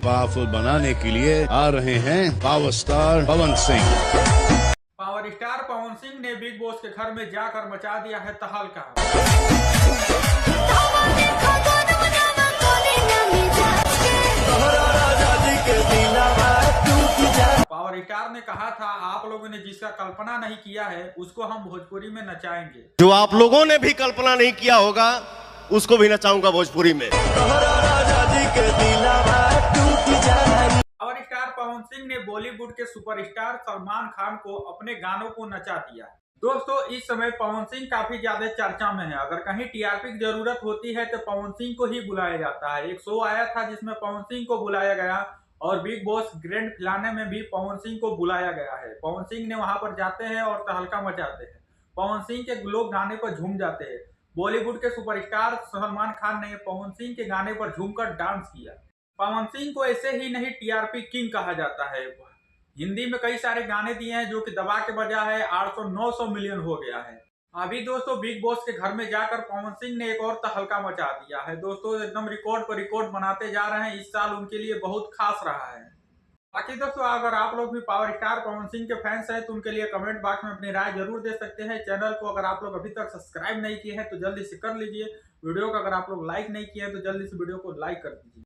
Powerful बनाने के लिए आ रहे हैं power star Pawan Singh. Power star Pawan Singh ने बिग बॉस के घर में जाकर मचा दिया है तहलका। पावर स्टार ने कहा था, आप लोगों ने जिसका कल्पना नहीं किया है उसको हम भोजपुरी में नचाएंगे। जो आप लोगों ने भी कल्पना नहीं किया होगा उसको भी नचाऊंगा भोजपुरी में। पावर स्टार पवन सिंह ने बॉलीवुड के सुपरस्टार सलमान खान को अपने गानों को नचा दिया। दोस्तों, इस समय पवन सिंह काफी ज्यादा चर्चा में है। अगर कहीं टीआरपी की जरूरत होती है तो पवन सिंह को ही बुलाया जाता है। एक शो आया था जिसमें पवन सिंह को बुलाया गया और बिग बॉस ग्रैंड फिनाले में भी पवन सिंह को बुलाया गया है। पवन सिंह ने वहां पर जाते हैं और तहलका मचाते हैं। पवन सिंह के लोग गाने पर झूम जाते हैं। बॉलीवुड के सुपरस्टार सलमान खान ने पवन सिंह के गाने पर झूमकर डांस किया। पवन सिंह को ऐसे ही नहीं टीआरपी किंग कहा जाता है। हिंदी में कई सारे गाने दिए हैं जो कि दबा के बजा है 800-900 मिलियन हो गया है। अभी दोस्तों बिग बॉस के घर में जाकर पवन सिंह ने एक और तहलका मचा दिया है। दोस्तों एकदम रिकॉर्ड पर रिकॉर्ड बनाते जा रहे हैं। इस साल उनके लिए बहुत खास रहा है। बाकी दोस्तों, अगर आप लोग भी पावर स्टार पवन सिंह के फैंस हैं तो उनके लिए कमेंट बॉक्स में अपनी राय जरूर दे सकते हैं। चैनल को अगर आप लोग अभी तक सब्सक्राइब नहीं किए हैं तो जल्दी से कर लीजिए। वीडियो को अगर आप लोग लाइक नहीं किए हैं तो जल्दी से वीडियो को लाइक कर दीजिए।